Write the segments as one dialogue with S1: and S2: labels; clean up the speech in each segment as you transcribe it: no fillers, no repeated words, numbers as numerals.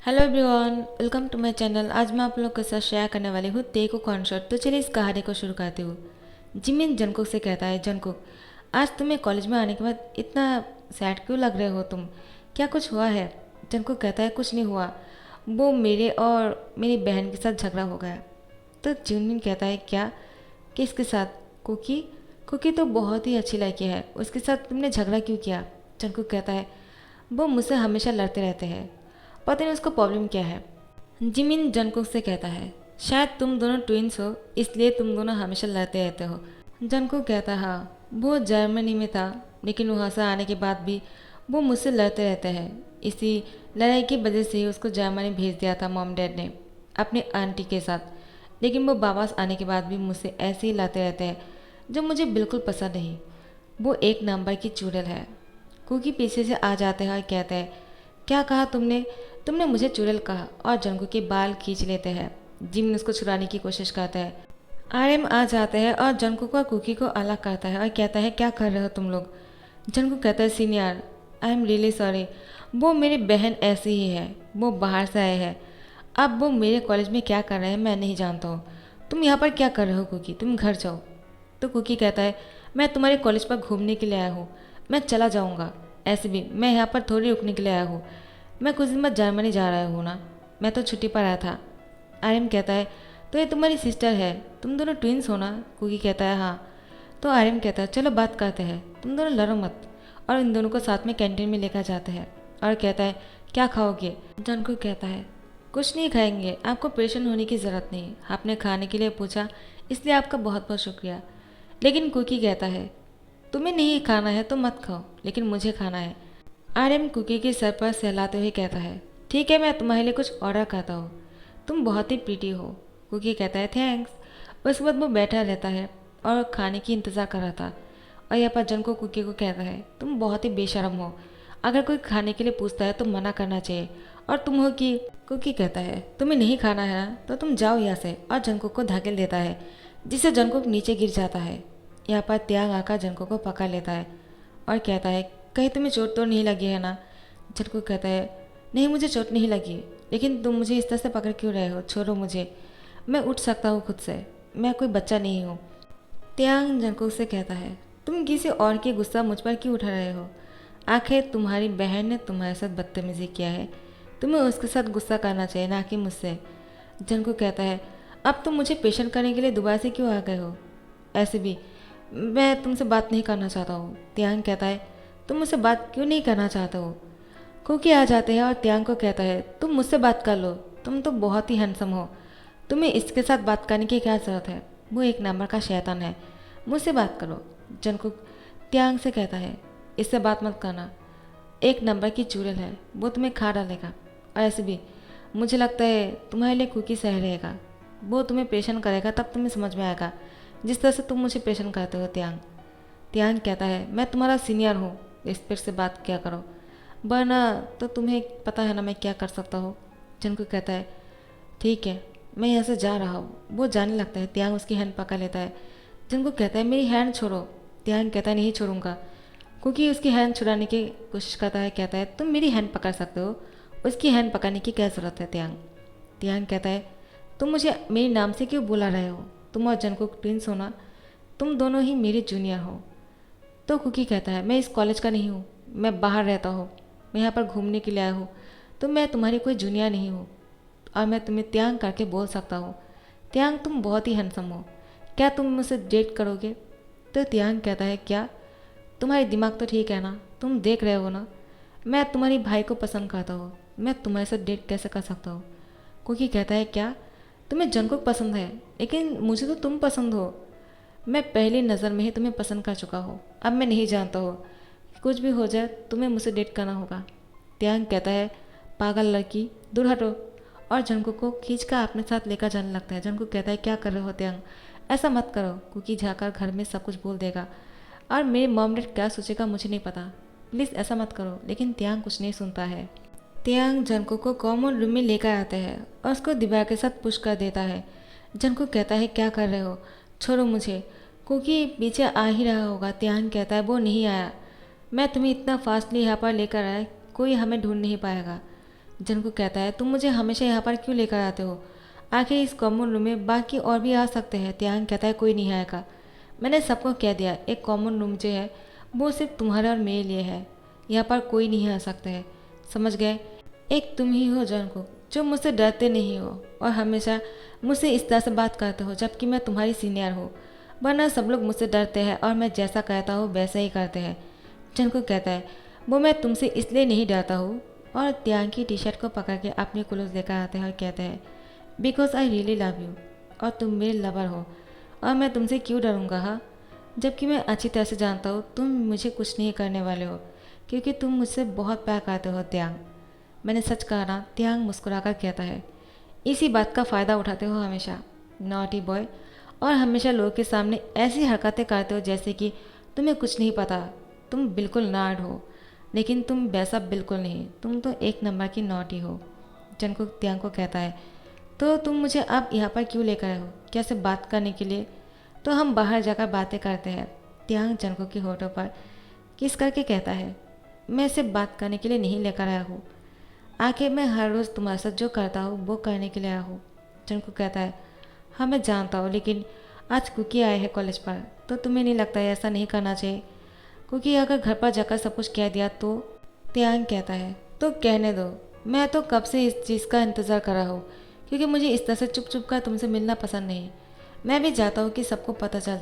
S1: Hello everyone, welcome to my channel. आज मैं आप लोग के साथ शेयर करने वाली हूँ तेको कॉन्सर्ट। तो चलिए इस कहानी को शुरू करती हूँ। जिमिन जंगकुक से कहता है, जंगकुक आज तुम्हें कॉलेज में आने के बाद इतना सैड क्यों लग रहे हो तुम? क्या कुछ हुआ है? जंगकुक कहता है, कुछ नहीं हुआ, वो मेरे और मेरी बहन के साथ झगड़ा हो गया। तो जिमिन कहता है, क्या? किसके साथ? कुकी? कुकी तो बहुत ही अच्छी लड़की है, उसके साथ तुमने झगड़ा क्यों किया? जंगकुक कहता है, वो मुझसे हमेशा लड़ते रहते हैं, पता नहीं उसको प्रॉब्लम क्या है। जिमिन जंगकुक से कहता है, शायद तुम दोनों ट्विंस हो, इसलिए तुम दोनों हमेशा लड़ते रहते हो। जंगकुक कहता है, हाँ वो जर्मनी में था, लेकिन वहाँ से आने के बाद भी वो मुझसे लड़ते रहते हैं। इसी लड़ाई की वजह से ही उसको जर्मनी भेज दिया था मॉम डैड ने अपने आंटी के साथ। लेकिन वो वापस आने के बाद भी मुझसे ऐसे ही लड़ते रहते हैं, जो मुझे बिल्कुल पसंद नहीं। वो एक नंबर की चुड़ैल है। कुकी पीछे से आ जाते हैं और कहते हैं, क्या कहा तुमने? तुमने मुझे चुड़ैल कहा, और जंगू के बाल खींच लेते हैं। जिमिन उसको छुड़ाने की कोशिश करता है। आरएम आ जाते हैं और जंगू को कुकी को अलग करता है और कहता है, क्या कर रहे हो तुम लोग? जंगू कहता है, senior I am really sorry, वो मेरी बहन ऐसी ही है, वो बाहर से आए हैं। अब वो मेरे कॉलेज में क्या कर रहे हैं मैं नहीं जानता हूँ। तुम यहाँ पर क्या कर रहे हो कुकी? तुम घर जाओ। तो कुकी कहता है, मैं तुम्हारे कॉलेज पर घूमने के लिए आया हूँ, मैं चला जाऊँगा। ऐसे भी मैं यहाँ पर थोड़ी रुकने के लिए आया हूँ, मैं कुछ दिन बाद जर्मनी जा रहा हूँ ना, मैं तो छुट्टी पर आया था। आर्यन कहता है, तो ये तुम्हारी सिस्टर है, तुम दोनों ट्विंस हो ना? कुकी कहता है, हाँ। तो आर्यन कहता है, चलो बात करते हैं, तुम दोनों लड़ो मत। और इन दोनों को साथ में कैंटीन में लेकर जाते हैं और कहता है, क्या खाओगे? जंगकुक कहता है, कुछ नहीं खाएंगे, आपको परेशान होने की ज़रूरत नहीं, आपने खाने के लिए पूछा इसलिए आपका बहुत बहुत शुक्रिया। लेकिन कुकी कहता है, तुम्हें नहीं खाना है तो मत खाओ, लेकिन मुझे खाना है। आर्यन कुकी के सर पर सहलाते हुए कहता है, ठीक है मैं तुम्हारे लिए कुछ ऑर्डर करता हूँ, तुम बहुत ही प्रीटी हो। कुकी कहता है, थैंक्स। उसके बाद वो बैठा रहता है और खाने की इंतज़ार कर रहा था। और यहाँ पर जंको कुकी को कहता है, तुम बहुत ही बेशरम हो, अगर कोई खाने के लिए पूछता है तो मना करना चाहिए, और तुम हो कि? कुकी कहता है, तुम्हें नहीं खाना है ना, तो तुम जाओ यहाँ से। और जंकुक को धकेल देता है, जिससे जंकुक नीचे गिर जाता है। यहाँ पर त्याग आकर जंकुक को पकड़ लेता है और कहता है, कहीं तुम्हें चोट तो नहीं लगी है ना? जंकुक कहता है, नहीं मुझे चोट नहीं लगी, लेकिन तुम मुझे इस तरह से पकड़ क्यों रहे हो? छोड़ो मुझे, मैं उठ सकता हूँ खुद से, मैं कोई बच्चा नहीं हूँ। त्यांग जंकुक से कहता है, तुम किसी और की गुस्सा मुझ पर क्यों उठा रहे हो? आखिर तुम्हारी बहन ने तुम्हारे साथ बदतमीजी किया है, तुम्हें उसके साथ गुस्सा करना चाहिए ना कि मुझसे। जंकुक कहता है, अब तुम मुझे पेशेंट करने के लिए दोबारा से क्यों आ गए हो? ऐसे भी मैं तुमसे बात नहीं करना चाहता हूँ। त्यांग कहता है, तुम मुझसे बात क्यों नहीं करना चाहते हो? कुकी आ जाते हैं और त्यांग को कहता है, तुम मुझसे बात कर लो, तुम तो बहुत ही हैंडसम हो, तुम्हें इसके साथ बात करने की क्या ज़रूरत है? वो एक नंबर का शैतान है, मुझसे बात करो। जंकुक त्यांग से कहता है, इससे बात मत करना, एक नंबर की चुड़ैल है, वो तुम्हें खा डालेगा। और ऐसे भी मुझे लगता है तुम्हारे लिए कुकी सही रहेगा, वो तुम्हें परेशान करेगा, तब तुम्हें समझ में आएगा जिस तरह से तुम मुझे परेशान करते हो। त्यांग त्यांग कहता है, मैं तुम्हारा सीनियर हूँ, रिस्पेक्ट से बात किया करो, वरना तो तुम्हें पता है ना मैं क्या कर सकता हूँ। जंकुक कहता है, ठीक है मैं यहाँ से जा रहा हूँ। वो जाने लगता है, त्यांग उसकी हैंड पकड़ लेता है। जंकुक कहता है, मेरी हैंड छोड़ो। त्यांग कहता है, नहीं छोड़ूंगा। क्योंकि उसकी हैंड छुड़ाने की कोशिश करता है, कहता है, तुम मेरी हैंड पकड़ सकते हो, उसकी हैंड पकड़ने की क्या ज़रूरत है? त्यांग त्यांग कहता है, तुम मुझे मेरे नाम से क्यों बुला रहे हो? तुम और जंकुक ट्विंस हो ना, तुम दोनों ही मेरे जूनियर हो। तो कुकी कहता है, मैं इस कॉलेज का नहीं हूँ, मैं बाहर रहता हूँ, मैं यहाँ पर घूमने के लिए आया हूँ, तो मैं तुम्हारी कोई जूनियर नहीं हूँ, और मैं तुम्हें त्यांग करके बोल सकता हूँ। त्यांग तुम बहुत ही हैंडसम हो, क्या तुम मुझसे डेट करोगे? तो त्यांग कहता है, क्या तुम्हारी दिमाग तो ठीक है ना? तुम देख रहे हो ना, मैं तुम्हारी भाई को पसंद करता हूँ, मैं तुम्हारे साथ डेट कैसे कर सकता हूँ? कुकी कहता है, क्या तुम्हें जंकुक पसंद है, लेकिन मुझे तो तुम पसंद हो। मैं पहली नज़र में ही तुम्हें पसंद कर चुका हूँ, अब मैं नहीं जानता हूँ, कुछ भी हो जाए तुम्हें मुझसे डेट करना होगा। त्यांग कहता है, पागल लड़की, दूर हटो। और जंकुक को खींच कर अपने साथ लेकर जाने लगता है। जंकुक कहता है, क्या कर रहे हो त्यांग, ऐसा मत करो, कुकी जाकर घर में सब कुछ बोल देगा, और मेरे मॉम डैड क्या सोचेगा मुझे नहीं पता, प्लीज़ ऐसा मत करो। लेकिन त्यांग कुछ नहीं सुनता है। त्यांग जंकुक को कॉमन रूम में लेकर आता है और उसको दीवार के साथ पुश कर देता है। जंकुक कहता है, क्या कर रहे हो, छोड़ो मुझे। कुकी पीछे आ ही रहा होगा। त्यांग कहता है, वो नहीं आया, मैं तुम्हें इतना फास्टली यहाँ पर लेकर आया, कोई हमें ढूंढ नहीं पाएगा। जंगकुक कहता है तुम मुझे हमेशा यहाँ पर क्यों लेकर आते हो? आखिर इस कॉमन रूम में बाकी और भी आ सकते हैं। त्यांग कहता है कोई नहीं आएगा। मैंने सबको कह दिया एक कॉमन रूम जो है वो सिर्फ तुम्हारे और मेरे लिए है। यहाँ पर कोई नहीं आ सकता है, समझ गए? एक तुम ही हो जंगकुक जो मुझसे डरते नहीं हो और हमेशा मुझसे इस तरह से बात करते हो जबकि मैं तुम्हारी सीनियर हूँ। वरना सब लोग मुझसे डरते हैं और मैं जैसा कहता हूँ वैसा ही करते हैं। जंगकुक कहता है वो मैं तुमसे इसलिए नहीं डरता हूँ। और त्यांग की टी शर्ट को पकड़ के अपने क्लोज लेकर आते हैं और कहते हैं because I really love you, और तुम मेरे लवर हो और मैं तुमसे क्यों डरूंगा? हाँ, जबकि मैं अच्छी तरह से जानता हूँ तुम मुझे कुछ नहीं करने वाले हो क्योंकि तुम मुझसे बहुत प्यार करते हो त्यांग। मैंने सच कहा ना? त्यांग मुस्कुराकर कहता है इसी बात का फ़ायदा उठाते हो हमेशा, नॉटी बॉय, और हमेशा लोगों के सामने ऐसी हरकतें करते हो जैसे कि तुम्हें कुछ नहीं पता। तुम बिल्कुल नर्ड हो, लेकिन तुम वैसा बिल्कुल नहीं, तुम तो एक नंबर की नॉटी हो। जंगकुक त्यांग को कहता है तो तुम मुझे अब यहाँ पर क्यों लेकर आए हो? क्या सिर्फ बात करने के लिए? तो हम बाहर जाकर बातें करते हैं। त्यांग जंगकुक के होठों पर किस करके कहता है मैं सिर्फ बात करने के लिए नहीं लेकर आया हूँ, आखिर मैं हर रोज़ तुम्हारे साथ जो करता हूँ वो करने के लिए आया हूँ। जंगकुक कहता है हाँ मैं जानता हूँ, लेकिन आज कुकी आए हैं कॉलेज पर, तो तुम्हें नहीं लगता है ऐसा नहीं करना चाहिए? क्योंकि अगर घर पर जाकर सब कुछ कह दिया तो? त्यांग कहता है तो कहने दो, मैं तो कब से इस चीज़ का इंतज़ार कर रहा हूँ क्योंकि मुझे इस तरह से चुप चुप कर तुमसे मिलना पसंद नहीं। मैं भी चाहता हूँ कि सबको पता चल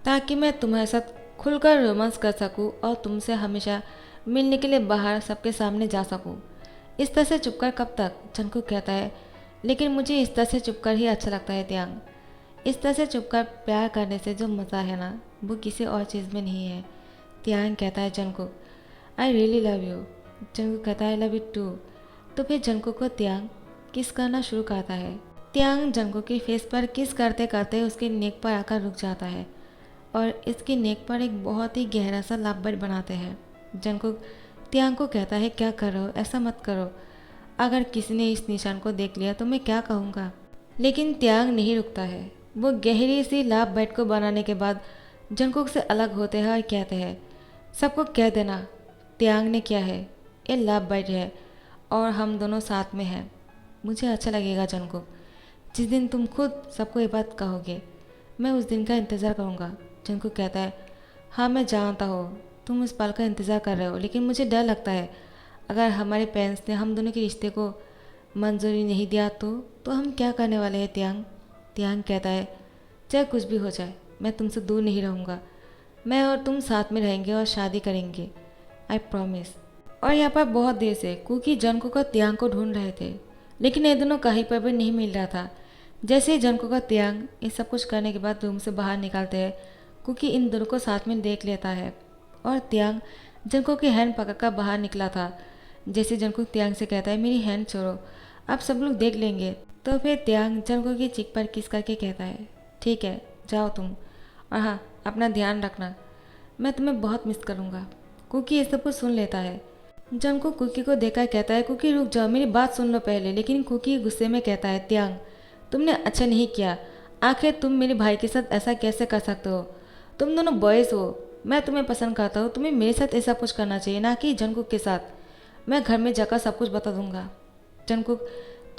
S1: ताकि मैं तुम्हारे साथ खुलकर रोमांस कर सकूँ और तुमसे हमेशा मिलने के लिए बाहर सबके सामने जा सकूँ। इस तरह से चुप कर कब तक? जंगकुक कहता है लेकिन मुझे इस तरह से चुप कर ही अच्छा लगता है त्यांग। इस तरह से चुप कर प्यार करने से जो मज़ा है ना वो किसी और चीज़ में नहीं है। त्यांग कहता है Jungkook I really love you. Jungkook कहता है आई लव यू टू। तो फिर जंगकुक को त्यांग किस करना शुरू करता है। त्यांग जंगकुक के फेस पर किस करते करते उसके नेक पर आकर रुक जाता है और इसकी नेक पर एक बहुत ही गहरा सा लव बाइट बनाते हैं। जंगकुक त्यांग को कहता है क्या कर रहे हो, ऐसा मत करो, अगर किसी ने इस निशान को देख लिया तो मैं क्या कहूँगा? लेकिन त्यांग नहीं रुकता है। वो गहरी सी लव बाइट को बनाने के बाद जंगकुक से अलग होते हैं और कहते हैं सबको कह देना त्यांग ने क्या है, ये लव बाइट है और हम दोनों साथ में हैं। मुझे अच्छा लगेगा जंगकुक, जिस दिन तुम खुद सबको ये बात कहोगे मैं उस दिन का इंतज़ार करूँगा। जंगकुक कहता है हाँ मैं जानता हूँ तुम उस पल का इंतज़ार कर रहे हो, लेकिन मुझे डर लगता है अगर हमारे पेरेंट्स ने हम दोनों के रिश्ते को मंजूरी नहीं दिया तो हम क्या करने वाले हैं त्यांग? त्यांग कहता है चाहे कुछ भी हो जाए मैं तुमसे दूर नहीं रहूँगा, मैं और तुम साथ में रहेंगे और शादी करेंगे, आई प्रॉमिस। और यहाँ पर बहुत देर से कुकी जंगकुक और त्यांग को ढूंढ रहे थे, लेकिन ये दोनों कहीं पर भी नहीं मिल रहा था। जैसे ही जंगकुक और त्यांग ये सब कुछ करने के बाद रूम से बाहर निकलते हैं, कुकी इन दोनों को साथ में देख लेता है और त्यांग जंगकुक की हैंड पकड़कर बाहर निकला था। जैसे जंगकुक त्यांग से कहता है मेरी हैंड छोड़ो, अब सब लोग देख लेंगे। तो फिर त्यांग जंगकुक की चीख पर किस करके कहता है ठीक है जाओ तुम, और हाँ अपना ध्यान रखना, मैं तुम्हें बहुत मिस करूँगा। कुकी ये सब कुछ सुन लेता है। जंगकुक कुकी को देखकर कहता है कुकी रुक जाओ, मेरी बात सुन लो पहले। लेकिन कुकी गुस्से में कहता है त्यांग तुमने अच्छा नहीं किया, आखिर तुम मेरे भाई के साथ ऐसा कैसे कर सकते हो? तुम दोनों बॉयज़ हो, मैं तुम्हें पसंद करता हूँ, तुम्हें मेरे साथ ऐसा कुछ करना चाहिए ना कि जंगकुक के साथ। मैं घर में जाकर सब कुछ बता दूंगा। जंगकुक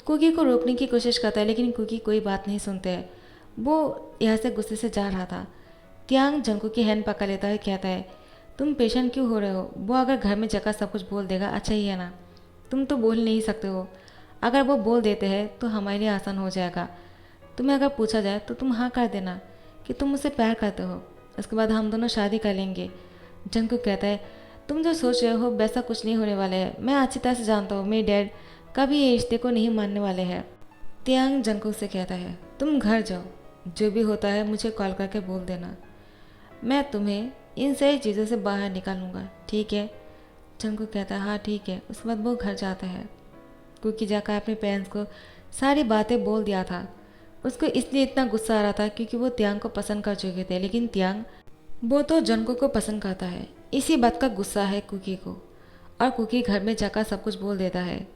S1: कुकी को रोकने की कोशिश करता है, लेकिन कुकी कोई बात नहीं सुनते हैं। वो यहाँ से गुस्से से जा रहा था। त्यांग जंगकुक की हैंड पकड़ लेता है, कहता है तुम पेशेंट क्यों हो रहे हो? वो अगर घर में जाकर सब कुछ बोल देगा अच्छा ही है ना? तुम तो बोल नहीं सकते हो, अगर वो बोल देते हैं तो हमारे लिए आसान हो जाएगा। तुम्हें अगर पूछा जाए तो तुम हाँ कर देना कि तुम मुझसे प्यार करते हो, उसके बाद हम दोनों शादी कर लेंगे। जंगकुक कहता है तुम जो सोच रहे हो वैसा कुछ नहीं होने वाला है, मैं अच्छी तरह से जानता हूँ मेरे डैड कभी ये रिश्ते को नहीं मानने वाले हैं। त्यांग जंगकुक से कहता है तुम घर जाओ, जो भी होता है मुझे कॉल करके बोल देना, मैं तुम्हें इन सारी चीज़ों से बाहर निकालूंगा, ठीक है? जंगकुक कहता है हाँ ठीक है। उसके बाद वो घर जाता है। कुकी जाकर अपने पेरेंट्स को सारी बातें बोल दिया था। उसको इसलिए इतना गुस्सा आ रहा था क्योंकि वो त्यांग को पसंद कर चुके थे, लेकिन त्यांग वो तो जंगकुक को पसंद करता है। इसी बात का गुस्सा है कुकी को, और कुकी घर में जाकर सब कुछ बोल देता है।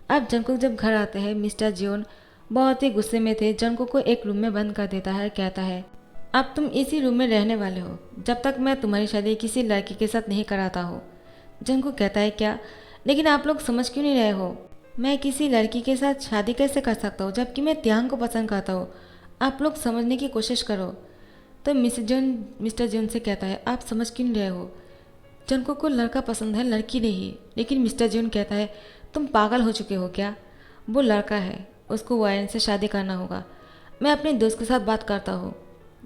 S1: अब जंगकुक जब घर आते हैं, मिस्टर जियोन बहुत ही गुस्से में थे, जंगकुक को एक रूम में बंद कर देता है। कहता है अब तुम इसी रूम में रहने वाले हो जब तक मैं तुम्हारी शादी किसी लड़की के साथ नहीं कराता हूँ। जंगकुक कहता है क्या? लेकिन आप लोग समझ क्यों नहीं रहे हो? मैं किसी लड़की के साथ शादी कैसे कर सकता हूँ जबकि मैं त्यांग को पसंद करता हूँ। आप लोग समझने की कोशिश करो। तो मिस्टर जॉन से कहता है, आप समझ क्यों नहीं रहे हो? जंगकुक को लड़का पसंद है, लड़की नहीं। लेकिन मिस्टर जॉन कहता है, तुम पागल हो चुके हो क्या? वो लड़का है, उसको वायन से शादी करना होगा। मैं अपने दोस्त के साथ बात करता हूँ।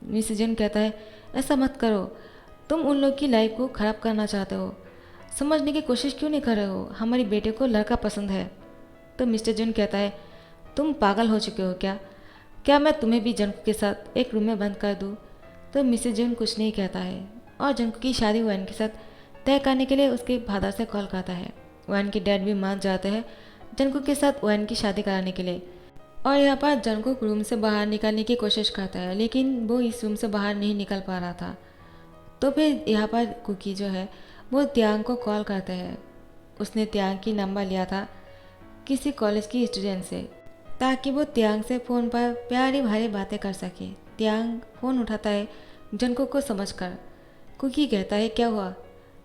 S1: मिस्टर जॉन कहता है, ऐसा मत करो, तुम उन लोग की लाइफ को ख़राब करना चाहते हो। समझने की कोशिश क्यों नहीं कर रहे हो? हमारी बेटे को लड़का पसंद है। तो मिस्टर जॉन कहता है, तुम पागल हो चुके हो क्या? क्या मैं तुम्हें भी जंकु के साथ एक रूम में बंद कर दूँ? तो मिस्टर जॉन कुछ नहीं कहता है और जंकु की शादी वायन के साथ तय करने के लिए उसके फादर से कॉल करता है। वायन के डैड भी मान जाते हैं जंकु के साथ वायन की शादी कराने के लिए। और यहाँ पर जंकु रूम से बाहर निकलने की कोशिश करता है, लेकिन वो इस रूम से बाहर नहीं निकल पा रहा था। तो फिर यहाँ पर कुकी जो है वो त्यांग को कॉल करते हैं। उसने त्यांग की नंबर लिया था किसी कॉलेज की स्टूडेंट से, ताकि वो त्यांग से फ़ोन पर प्यारी भारी बातें कर सके। त्यांग फ़ोन उठाता है जंकुक को समझकर। कुकी कहता है, क्या हुआ?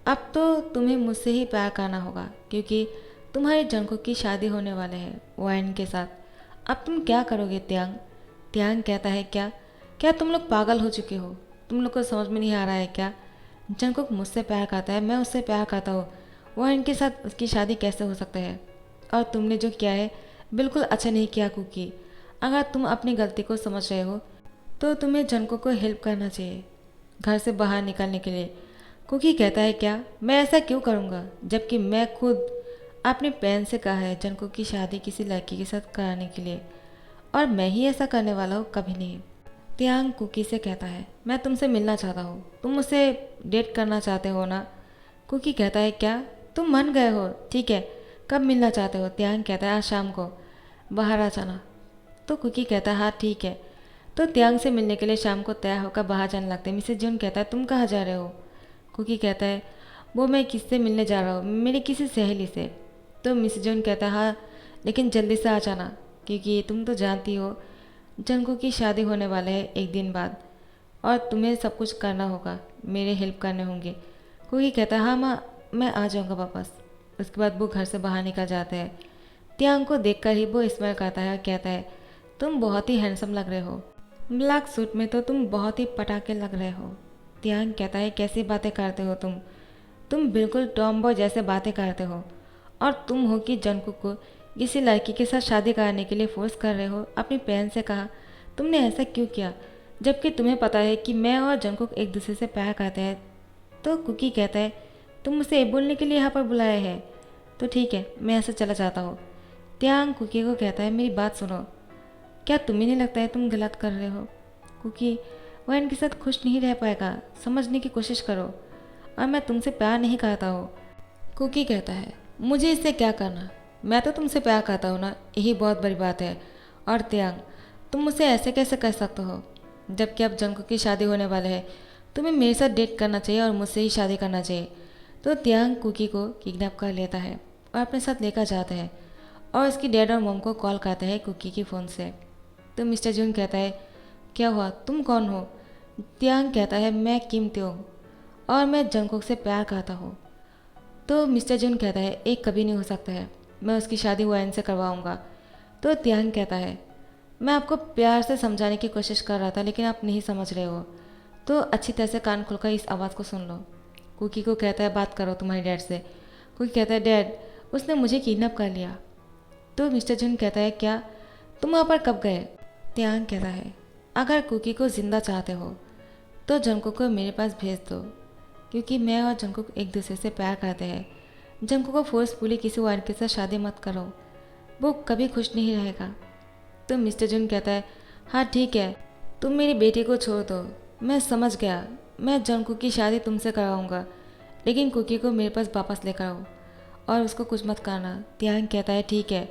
S1: अब तो तुम्हें मुझसे ही प्यार करना होगा, क्योंकि तुम्हारे जंकुक की शादी होने वाले है वायन के साथ। अब तुम क्या करोगे त्यांग? त्यांग कहता है, क्या क्या तुम लोग पागल हो चुके हो? तुम लोग को समझ में नहीं आ रहा है क्या? जंकुक मुझसे प्यार करता है, मैं उससे प्यार करता हूँ। वायन के साथ उसकी शादी कैसे हो सकता है? और तुमने जो किया है बिल्कुल अच्छा नहीं किया कुकी। अगर तुम अपनी गलती को समझ रहे हो तो तुम्हें जंकुक को हेल्प करना चाहिए घर से बाहर निकलने के लिए। कुकी कहता है, क्या मैं ऐसा क्यों करूँगा, जबकि मैं खुद अपने पेरेंट्स से कहा है जंकुक की शादी किसी लड़की के साथ कराने के लिए, और मैं ही ऐसा करने वाला हूँ, कभी नहीं। त्यांग कुकी से कहता है, मैं तुमसे मिलना चाहता हूँ, तुम मुझसे डेट करना चाहते हो ना? कुकी कहता है, क्या तुम मान गए हो? ठीक है, कब मिलना चाहते हो? त्यांग कहता है, आज शाम को बाहर आ जाना। तो कुकी कहता है, हाँ ठीक है। तो त्यांग से मिलने के लिए शाम को तैयार होकर बाहर जाने लगते हैं। मिसेज जून कहता है, तुम कहाँ जा रहे हो? कुकी कहता है, वो मैं किससे मिलने जा रहा हूँ, मेरी किसी सहेली से। तो मिसेज जून कहता है, हाँ लेकिन जल्दी से आ जाना, क्योंकि तुम तो जानती हो जंगकुक की शादी होने वाले है एक दिन बाद, और तुम्हें सब कुछ करना होगा, मेरे हेल्प करने होंगे। कुकी कहता है, हाँ माँ मैं आ जाऊँगा वापस। उसके बाद वो घर से बाहर निकल जाते हैं। त्यांग को देखकर ही वो स्माइल करता है और कहता है, तुम बहुत ही हैंडसम लग रहे हो, ब्लैक सूट में तो तुम बहुत ही पटाखे लग रहे हो। त्यांग कहता है, कैसी बातें करते हो तुम बिल्कुल टॉम बॉय जैसे बातें करते हो, और तुम हो कि जंकुक को किसी लड़की के साथ शादी कराने के लिए फोर्स कर रहे हो। अपनी पेरेंट्स से कहा, तुमने ऐसा क्यों किया, जबकि तुम्हें पता है कि मैं और जंकुक एक दूसरे से प्यार करते हैं। तो कुकी कहता है, तुम मुझे ये बोलने के लिए यहाँ पर बुलाया है, तो ठीक है मैं ऐसे चला जाता हूँ। त्यांग कुकी को कहता है, मेरी बात सुनो, क्या तुम्हें नहीं लगता है तुम गलत कर रहे हो? कुकी, वह इनके साथ खुश नहीं रह पाएगा, समझने की कोशिश करो, और मैं तुमसे प्यार नहीं करता हूँ। कुकी कहता है, मुझे इससे क्या करना, मैं तो तुमसे प्यार करता हूँ ना, यही बहुत बड़ी बात है। और त्यांग, तुम मुझसे ऐसे कैसे कर सकते हो, जबकि अब जंकुक की शादी होने वाले है। तुम्हें मेरे साथ डेट करना चाहिए और मुझसे ही शादी करना चाहिए। तो त्यांग कुकी को किडनैप कर लेता है और अपने साथ लेकर जाते हैं, और उसकी डैड और मॉम को कॉल करते हैं कुकी के फ़ोन से। तो मिस्टर जून कहता है, क्या हुआ, तुम कौन हो? त्यांग कहता है, मैं किम त्योंग, और मैं जंकुक से प्यार करता हूँ। तो मिस्टर जून कहता है, एक कभी नहीं हो सकता है, मैं उसकी शादी वायन से करवाऊँगा। तो त्यांग कहता है, मैं आपको प्यार से समझाने की कोशिश कर रहा था, लेकिन आप नहीं समझ रहे हो, तो अच्छी तरह से कान खोलकर इस आवाज़ को सुन लो। कुकी को कहता है, बात करो तुम्हारे डैड से। कुकी कहता है, डैड उसने मुझे किडनैप कर लिया। तो मिस्टर जून कहता है, क्या तुम वहाँ पर कब गए? त्यांग कहता है, अगर कुकी को ज़िंदा चाहते हो तो जंकुक को मेरे पास भेज दो, क्योंकि मैं और जंकुक एक दूसरे से प्यार करते हैं। जंकुक को फोर्सफुली किसी और के साथ शादी मत करो, वो कभी खुश नहीं रहेगा। तो मिस्टर जून कहता है, हाँ ठीक है, तुम मेरी बेटी को छोड़ दो, मैं समझ गया, मैं जंकुक की शादी तुमसे कराऊंगा, लेकिन कुकी को मेरे पास वापस लेकर आओ और उसको कुछ मत करना। त्यांग कहता है, ठीक है,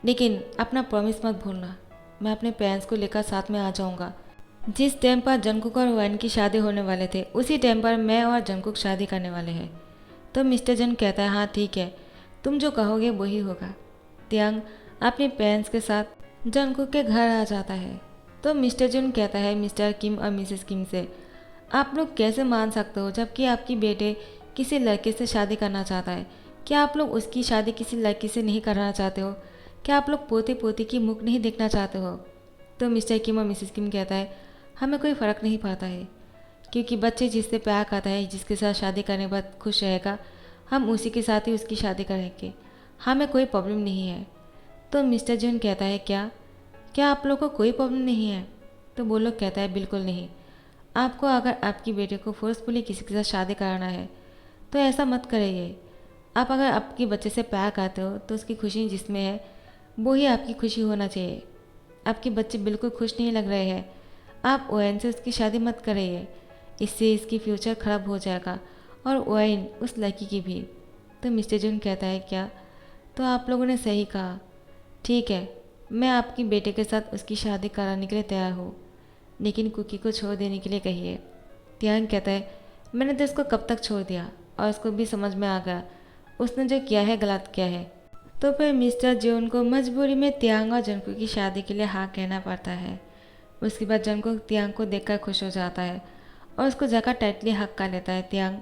S1: लेकिन अपना प्रॉमिस मत भूलना, मैं अपने पेरेंट्स को लेकर साथ में आ जाऊंगा। जिस टाइम पर जंकुक और वायन की शादी होने वाले थे, उसी टाइम पर मैं और जंकुक शादी करने वाले हैं। तो मिस्टर जन कहता है, हाँ ठीक है, तुम जो कहोगे वही होगा। त्यांग अपने पेरेंट्स के साथ जंकुक के घर आ जाता है। तो मिस्टर जन कहता है मिस्टर किम और मिसेस किम से, आप लोग कैसे मान सकते हो, जबकि आपकी बेटे किसी लड़के से शादी करना चाहता है? क्या आप लोग उसकी शादी किसी लड़की से नहीं करना चाहते हो? क्या आप लोग पोते पोती की मुख नहीं देखना चाहते हो? तो मिस्टर किम और मिसेस किम कहता है, हमें कोई फ़र्क नहीं पड़ता है, क्योंकि बच्चे जिससे प्यार करता है, जिसके साथ शादी करने के बाद खुश रहेगा, हम उसी के साथ ही उसकी शादी करेंगे। हमें कोई प्रॉब्लम नहीं है। तो मिस्टर जॉन कहता है, क्या क्या आप लोगों को कोई प्रॉब्लम नहीं है? तो वो लोग कहता है, बिल्कुल नहीं। आपको अगर आपकी बेटे को फोर्सफुली किसी के साथ शादी कराना है तो ऐसा मत करिए। आप अगर आपके बच्चे से प्यार करते हो तो उसकी खुशी जिसमें है वो ही आपकी खुशी होना चाहिए। आपके बच्चे बिल्कुल खुश नहीं लग रहे हैं, आप ओएन से उसकी शादी मत करिए, इससे इसकी फ्यूचर ख़राब हो जाएगा और ओएन उस लड़की की भी। तो मिस्टर जून कहता है, क्या? तो आप लोगों ने सही कहा, ठीक है, मैं आपकी बेटे के साथ उसकी शादी कराने के लिए तैयार हूँ, लेकिन कुकी को छोड़ देने के लिए कहिए। तियांग कहता है, मैंने तो उसको कब तक छोड़ दिया और उसको भी समझ में आ गया उसने जो किया है गलत किया है। तो फिर मिस्टर जोन को मजबूरी में तियांग और जंको की शादी के लिए हाँ कहना पड़ता है। उसके बाद जंको तियांग को देखकर खुश हो जाता है और उसको जगह टाइटली हक कर लेता है। तियांग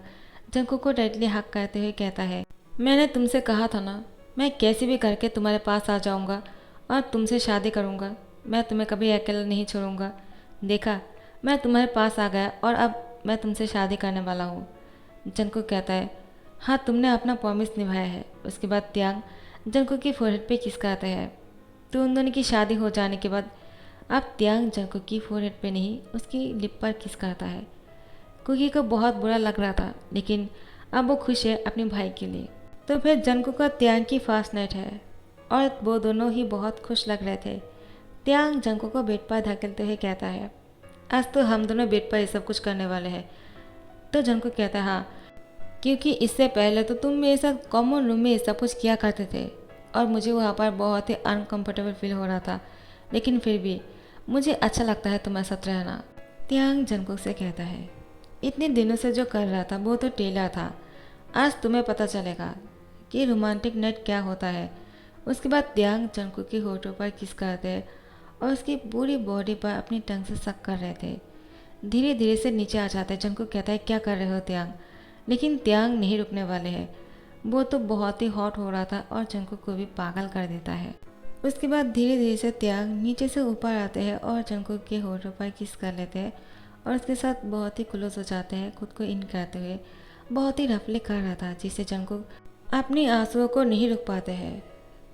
S1: जंको को टाइटली हक करते हुए कहता है, मैंने तुमसे कहा था ना, मैं कैसे भी करके तुम्हारे पास आ जाऊंगा और तुमसे शादी करूंगा। मैं तुम्हें कभी अकेला नहीं छोड़ूंगा। देखा, मैं तुम्हारे पास आ गया और अब मैं तुमसे शादी करने वाला हूँ। जंको कहता है, हाँ, तुमने अपना प्रॉमिस निभाया है। उसके बाद तियांग जंको की फोरहेड पे किस करते हैं। तो उन दोनों की शादी हो जाने के बाद अब तियांग जंको की फोरहेड पे नहीं, उसकी लिप पर किस करता है। कुकी को बहुत बुरा लग रहा था, लेकिन अब वो खुश है अपने भाई के लिए। तो फिर जंको का तियांग की फर्स्ट नाइट है और वो दोनों ही बहुत खुश लग रहे थे। तियांग जंको को बेड पर धकेलते हुए कहता है, आज तो हम दोनों बेड पर ये सब कुछ करने वाले हैं। तो जंको कहता है, हाँ, क्योंकि इससे पहले तो तुम मेरे साथ कॉमन रूम में ये सब कुछ किया करते थे और मुझे वहाँ पर बहुत ही अनकंफर्टेबल फील हो रहा था, लेकिन फिर भी मुझे अच्छा लगता है तुम्हारे साथ रहना। तियांग जंको से कहता है, इतने दिनों से जो कर रहा था वो तो टेलर था, आज तुम्हें पता चलेगा कि रोमांटिक नाइट क्या होता है। उसके बाद तियांग जंको के होठों पर किस करते हैं और उसकी पूरी बॉडी पर अपनी टंग से सक कर रहे थे। धीरे धीरे से नीचे आ जाते हैं। जंको कहता है, क्या कर रहे हो तियांग? लेकिन तियांग नहीं रुकने वाले हैं, वो तो बहुत ही हॉट हो रहा था और जंको को भी पागल कर देता है। उसके बाद धीरे धीरे से तियांग नीचे से ऊपर आते हैं और जंको के होठों पर किस कर लेते हैं और उसके साथ बहुत ही क्लोज हो जाते हैं, खुद को इन करते हुए बहुत ही रफली कर रहा था, जिससे जंको अपनी आंसुओं को नहीं रुक पाते हैं।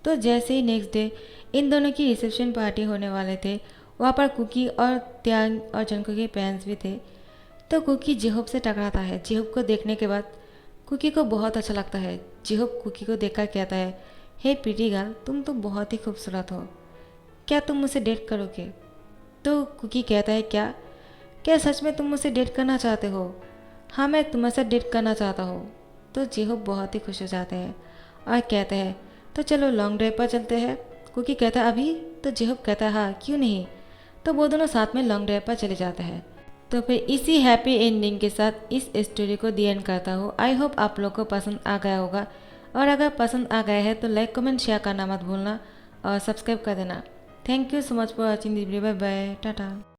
S1: तो जैसे ही नेक्स्ट डे इन दोनों की रिसेप्शन पार्टी होने वाले थे, वहाँ पर कुकी और तियांग और जंको के पेरेंट्स भी थे। तो कुकी जिहोप से टकराता है। जिहोप को देखने के बाद कुकी को बहुत अच्छा लगता है। जिहोप कुकी को देखकर कहता है, हे प्रीटी गर्ल, तुम तो बहुत ही खूबसूरत हो, क्या तुम मुझसे डेट करोगे? तो कुकी कहता है, क्या क्या सच में तुम मुझसे डेट करना चाहते हो? हाँ, मैं तुम्हारे साथ डेट करना चाहता हूँ। तो जिहोप बहुत ही खुश हो जाते हैं और कहते हैं, तो चलो लॉन्ग ड्राइव पर चलते हैं। कुकी कहता है, अभी? तो जिहोप कहता है, हाँ, क्यों नहीं। तो वो दोनों साथ में लॉन्ग ड्राइव पर चले जाते हैं। तो फिर इसी हैप्पी एंडिंग के साथ इस स्टोरी को दी एंड करता हूँ। आई होप आप लोग को पसंद आ गया होगा, और अगर पसंद आ गया है तो लाइक कमेंट शेयर करना मत भूलना और सब्सक्राइब कर देना। Thank you so much for watching this video. Bye bye, Tata.